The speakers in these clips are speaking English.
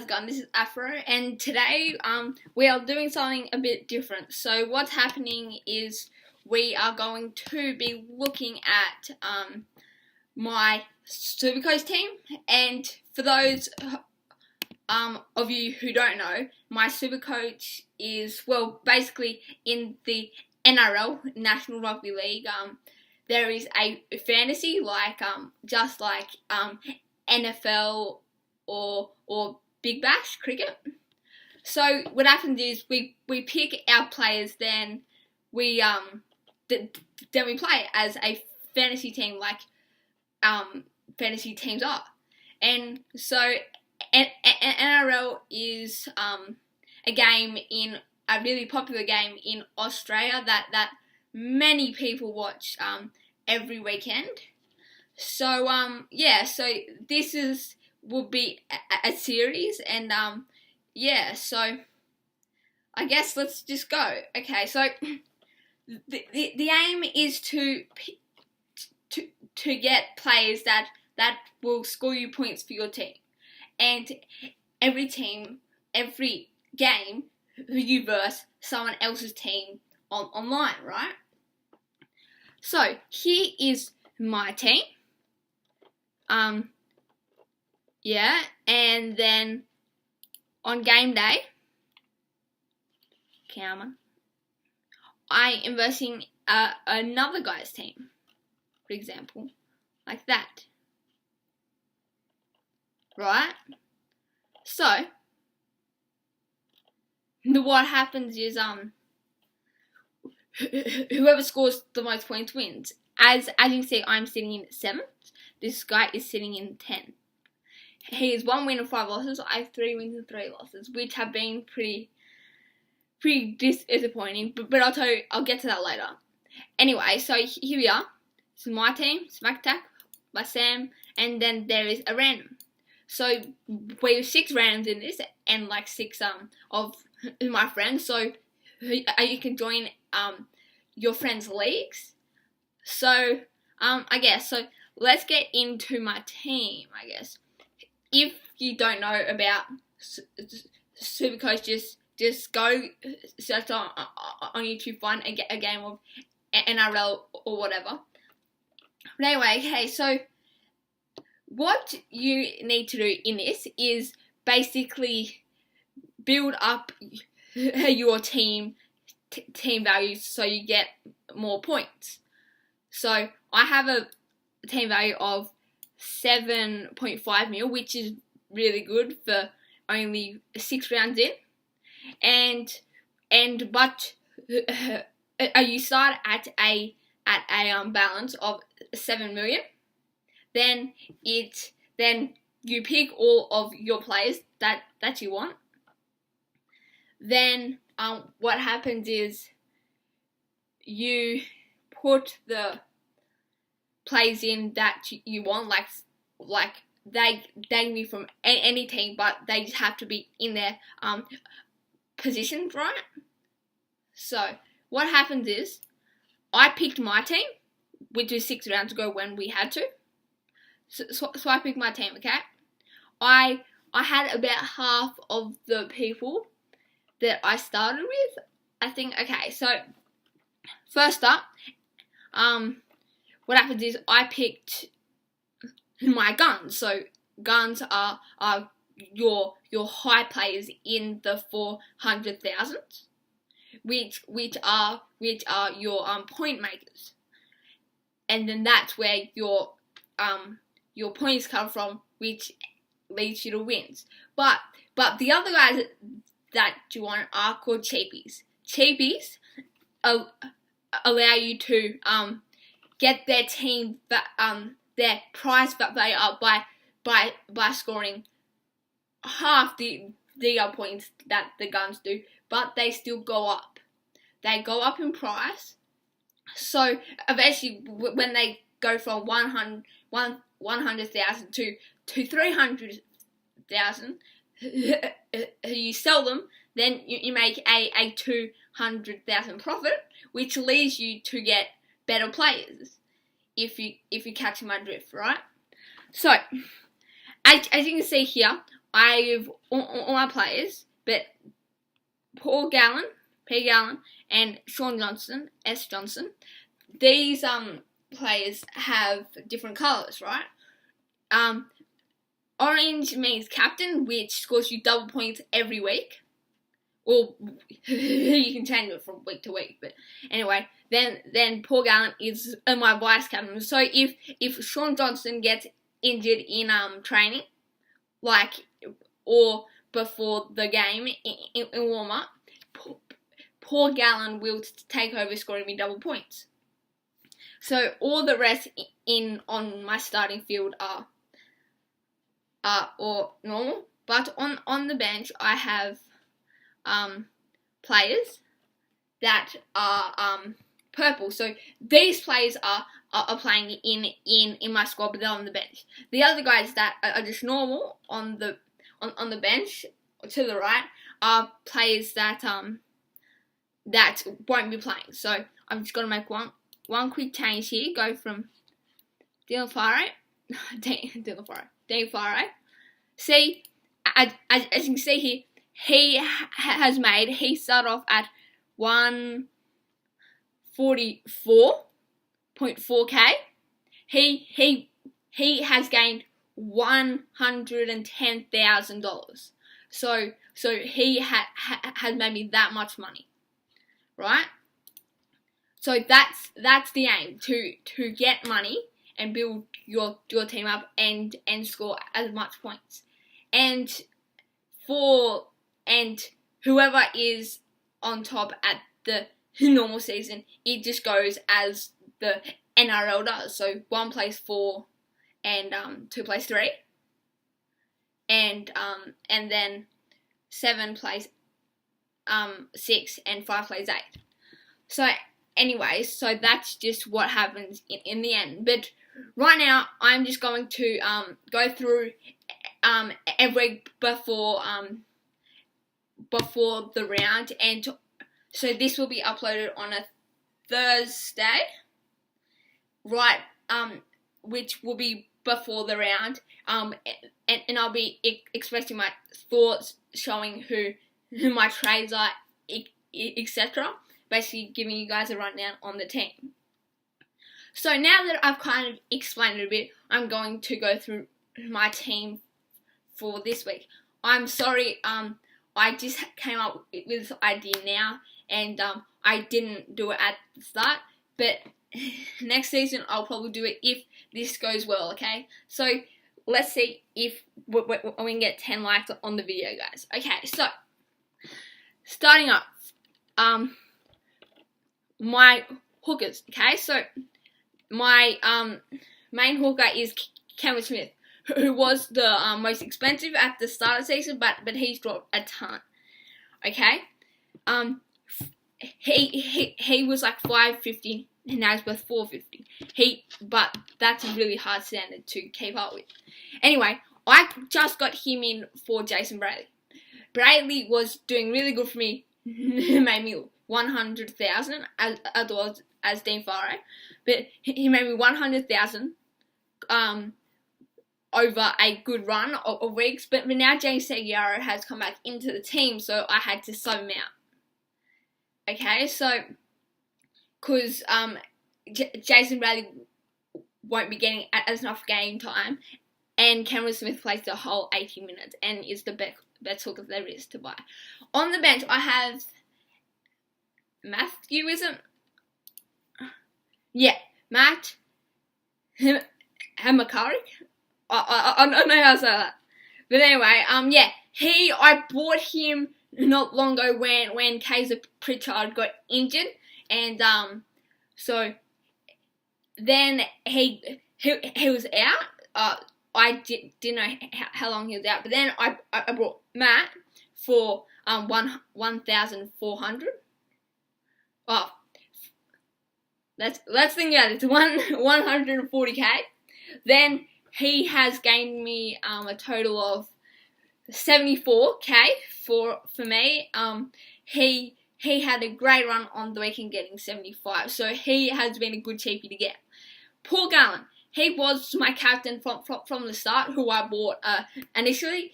going? This is Afro, and today we are doing something a bit different. So what's happening is we are going to be looking at my Supercoach team, and for those of you who don't know, my Supercoach is, well, basically in the NRL, National Rugby League. There is a fantasy just like NFL or Big Bash cricket. So what happens is we pick our players, then we play as a fantasy team, like fantasy teams are. And so NRL is a really popular game in Australia that many people watch every weekend. So so this will be a series, and so I guess let's just go. Okay, so the aim is to get players that will score you points for your team, and every game you verse someone else's team online, right? So here is my team. And then on game day, I am versing another guy's team, for example, like that, right? So what happens is whoever scores the most points wins. As you can see, I'm sitting in 7th. This guy is sitting in 10th. He has 1 win and 5 losses. I have 3 wins and 3 losses, which have been pretty disappointing. But I'll get to that later. Anyway, so here we are. This is my team, Smack Attack by Sam, and then there is a random. So we have 6 randoms in this, and like 6 of my friends. So you can join your friends' leagues. So let's get into my team. I guess if you don't know about Supercoach, just go search on YouTube, find a game of NRL or whatever. But anyway, okay, so what you need to do in this is basically build up your team values so you get more points. So I have a team value of 7.5 mil, which is really good for only 6 rounds in. But you start at a balance of 7 million. Then you pick all of your players that you want. Then what happens is you put the players in that you want, like they can be from any team, but they just have to be in their positions, right? So what happens is I picked my team, which was 6 rounds ago when we had to. So I picked my team, okay? I had about half of the people that I started with, I think. Okay, so first up, what happens is I picked my guns. So guns are your high players in the 400,000, which are your point makers, and then that's where your points come from, which leads you to wins. But the other guys that you want are called cheapies. Cheapies allow you to get their team their prize value up by scoring half the points that the guns do, but they still go up. They go up in price. So eventually, when they go from 100,000 to 300,000, you sell them, then you make a 200,000 profit, which leads you to get better players. If you catch my drift, right? So as you can see here, I've all my players, but Paul Gallen, P. Gallen, and Sean Johnson, S. Johnson. These players have different colours, right? Orange means captain, which scores you double points every week. Well, you can change it from week to week, but anyway, then Paul Gallen is my vice captain. So if Sean Johnson gets injured in training, or before the game in warm up, Paul Gallen will take over, scoring me double points. So all the rest on my starting field are or normal, but on the bench I have players that are purple. So these players are playing in my squad, but they're on the bench. The other guys that are just normal on the bench to the right are players that won't be playing. So I'm just gonna make one quick change here. Go from Dean Farre. See, as you can see here, he started off at 144.4k. He has gained $110,000. So he has made me that much money, right? So that's the aim, to get money and build your team up and score as much points. And whoever is on top at the normal season, it just goes as the NRL does. So 1 plays 4 and 2 plays 3. And then 7 plays 6 and 5 plays 8. So anyways, so that's just what happens in the end. But right now, I'm just going to go through every before the round, and so this will be uploaded on a Thursday, right? Which will be before the round. And I'll be expressing my thoughts, showing who my trades are, etc. Basically giving you guys a rundown on the team. So now that I've kind of explained it a bit, I'm going to go through my team for this week. I'm sorry, I just came up with this idea now, and I didn't do it at the start, but next season I'll probably do it if this goes well, okay? So let's see if we can get 10 likes on the video, guys. Okay, so starting up, my hookers, okay? So my main hooker is Cameron Smith, who was the most expensive at the start of the season, but he's dropped a ton. Okay, he was like $5.50, and now he's worth $4.50. But that's a really hard standard to keep up with. Anyway, I just got him in for Jason Bradley. Bradley was doing really good for me. He made me 100,000 as Dean Farre, but he made me 100,000 over a good run of weeks. But now James Seguiaro has come back into the team, so I had to sub him out. Okay, so because Jason Bradley won't be getting as enough game time, and Cameron Smith plays the whole 80 minutes and is the best hooker there is to buy. On the bench, I have Matthew, isn't? Yeah, Matt Hamakarek. I don't know how to say that. But anyway, yeah, I bought him not long ago when Kaiser Pritchard got injured, and so then he was out. I didn't know how long he was out, but then I brought Matt for 1,400. Oh, let's think about it. It's 140k. Then he has gained me a total of 74k for me. He had a great run on the weekend, getting 75. So he has been a good cheapie to get. Paul Gallen, he was my captain from the start, who I bought initially.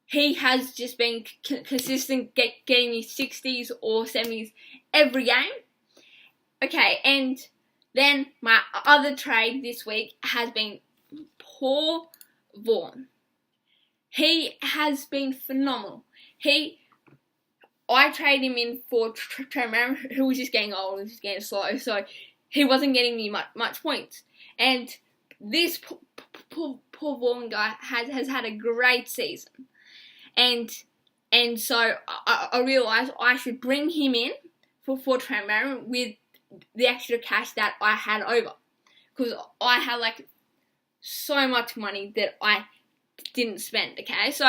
he has just been consistent, getting me 60s or 70s every game. Okay, and then my other trade this week has been Paul Vaughan. He has been phenomenal. I traded him in for Tremaine, who was just getting old and just getting slow, so he wasn't getting me much points. And this Paul Vaughan guy has had a great season. And so I realised I should bring him in for Tremaine with the extra cash that I had over. Because I had like so much money that I didn't spend, okay? So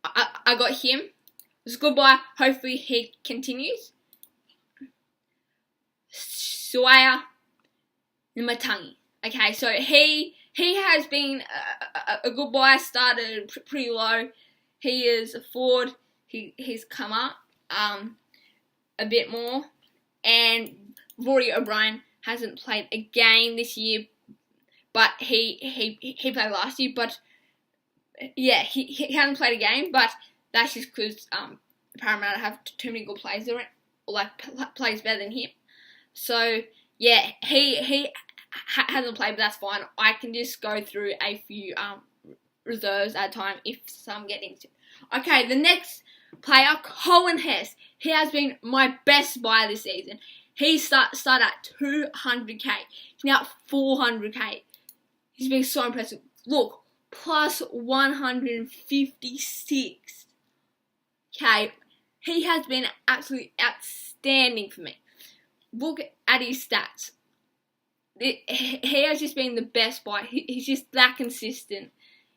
I got him. It was a good buy. Hopefully he continues. Suaya Matangi. Okay, so he has been a good buy. Started pretty low. He is a forward. He's come up a bit more. And Rory O'Brien hasn't played a game this year, but he played last year. But yeah, he hasn't played a game, but that's just because Parramatta have too many good players there, or like players better than him. So yeah, he hasn't played, but that's fine. I can just go through a few reserves at a time if some get into. Okay, the next player, Cohen Hess. He has been my best buy this season. He started at 200k. He's now at 400k. He's been so impressive. Look, plus 156. Okay, he has been absolutely outstanding for me. Look at his stats. He has just been the best buy. He's just that consistent.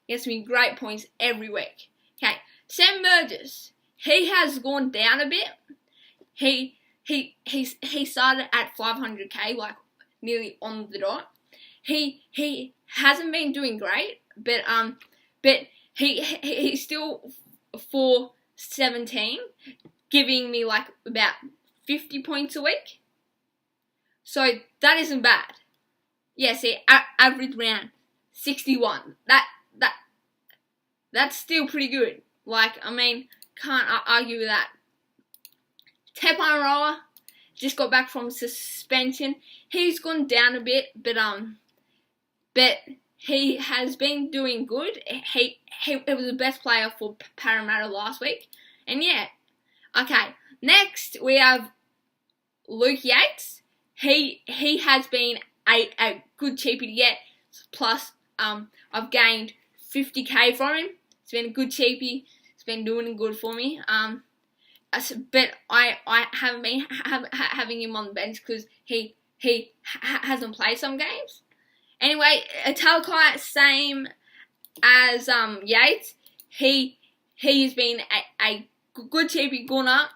He has me great points every week. Okay, Sam Burgess. He has gone down a bit. He started at 500k, like nearly on the dot. He hasn't been doing great, but he's still 417, giving me like about 50 points a week. So that isn't bad. Yeah, see, average round 61. That's still pretty good. Like, I mean, can't argue with that. Teparoa just got back from suspension. He's gone down a bit, but he has been doing good. He was the best player for Parramatta last week. And yeah. Okay, next we have Luke Yates. He has been a good cheapie to get. Plus, I've gained 50k from him. It's been a good cheapie. It's been doing good for me. But I haven't been having him on the bench because he hasn't played some games. Anyway, Talakai, same as Yates. He's been a good cheapie gone up.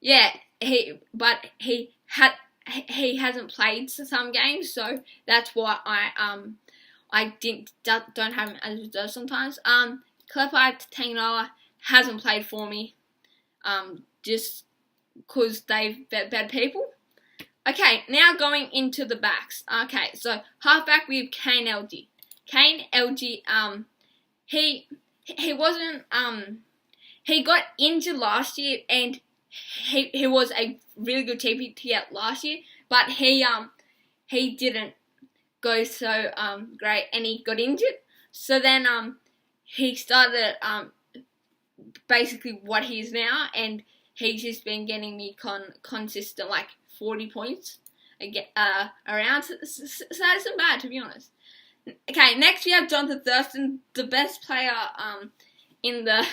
Yeah, he hasn't played some games, so that's why I don't have him as a reserve sometimes. Klepai Tanganoa hasn't played for me, just because they've bad people. Okay, now going into the backs. Okay, so halfback we have Kane LG. Kane LG, he wasn't he got injured last year, and he was a really good cheapie to get last year, but he didn't go so great, and he got injured. So then he started basically what he is now, and he's just been getting me consistent like 40 points around. So that isn't bad, to be honest. Okay, next we have Jonathan Thurston, the best player in the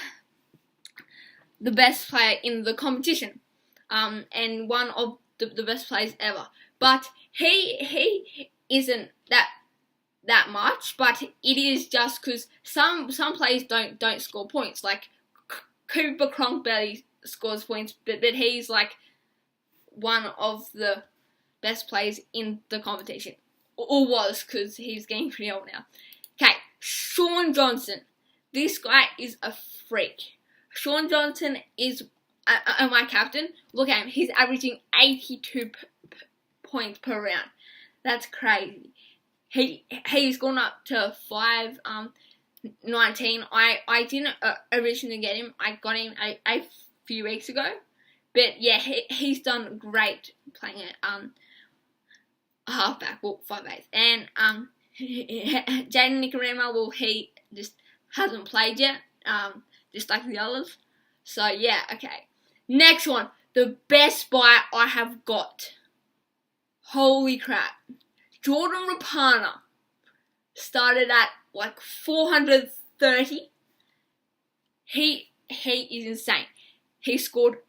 competition, and one of the best players ever. But he isn't that much, but it is just because some players don't score points. Like Cooper Cronk barely scores points, but he's like one of the best players in the competition, or was, because he's getting pretty old now. Okay, Sean Johnson. This guy is a freak. Sean Johnson is my captain. Look at him. He's averaging 82 points per round. That's crazy. He's gone up to 5 19. I didn't originally get him. I got him a few weeks ago. But yeah, he's done great playing at halfback, well, 5'8". And Jaden Nicarima, well, he just hasn't played yet, just like the others. So yeah, okay. Next one, the best buy I have got. Holy crap. Jordan Rapana started at like 430. He is insane. He scored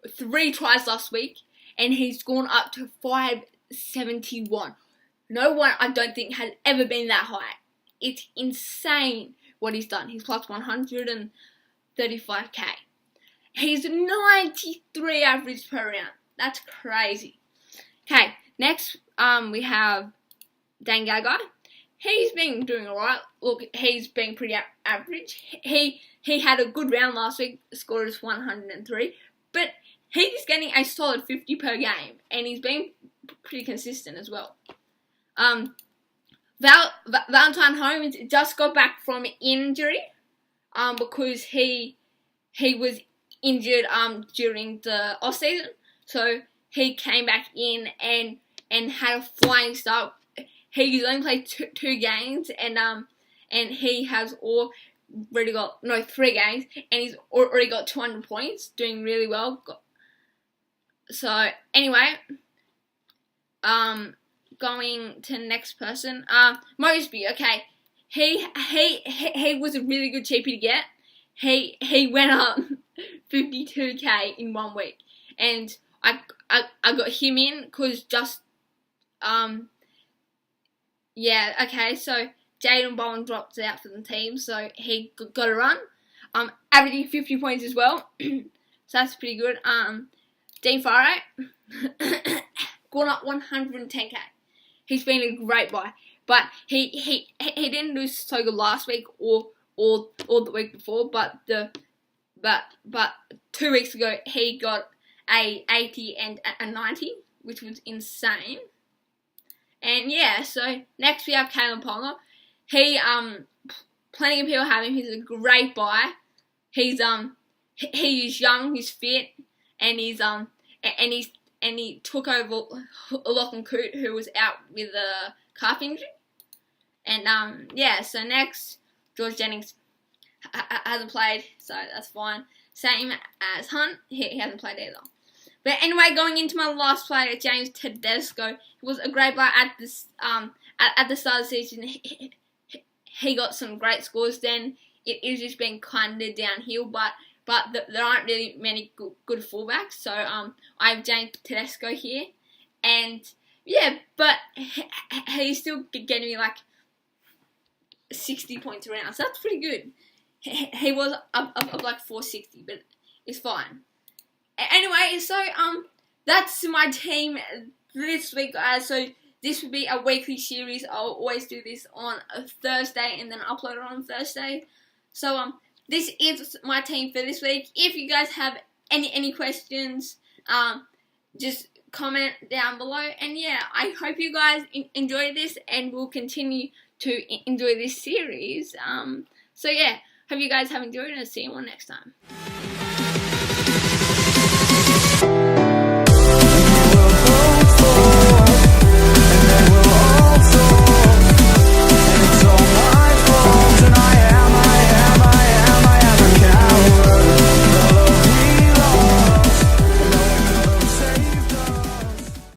3 tries last week, and he's gone up to 571. No one, I don't think, has ever been that high. It's insane what he's done. He's plus 135k. He's 93 average per round. That's crazy. Okay, next we have Dan Gagai. He's been doing alright. Look, he's been pretty average. He had a good round last week, scored us 103, but he's getting a solid 50 per game, and he's been pretty consistent as well. Valentine Holmes just got back from injury, because he was injured during the off season, so he came back in and had a flying start. He's only played two games, and he has already got 3 games, and he's already got 200 points, doing really well. So anyway, going to the next person, Mosby. Okay, he was a really good cheapie to get. He went up 52k in 1 week, and I got him in because just yeah, okay, so Jaden Bowen dropped out for the team, so he got a run. Averaging 50 points as well, so that's pretty good. Dean Farray, gone up 110k. He's been a great buy, but he didn't do so good last week or the week before, but 2 weeks ago he got a 80 and a 90, which was insane. And yeah, so next we have Kalen Ponga. He plenty of people have him. He's a great buy. He's young, he's fit, and he took over Lachlan Coote, who was out with a calf injury. And yeah, so next George Jennings hasn't played, so that's fine. Same as Hunt, he hasn't played either. But anyway, going into my last player, James Tedesco. He was a great player at this at the start of the season. He got some great scores. Then it's just been kind of downhill, but there aren't really many good fullbacks. So I have James Tedesco here, and yeah, but he's still getting me like 60 points around, so that's pretty good. He was up like 460, but it's fine. Anyway, so that's my team this week, guys. So this will be a weekly series. I'll always do this on a Thursday and then upload it on Thursday. So this is my team for this week. If you guys have any questions, just comment down below. And yeah, I hope you guys enjoy this, and we'll continue to enjoy this series. So yeah, hope you guys have enjoyed, and I'll see you all next time.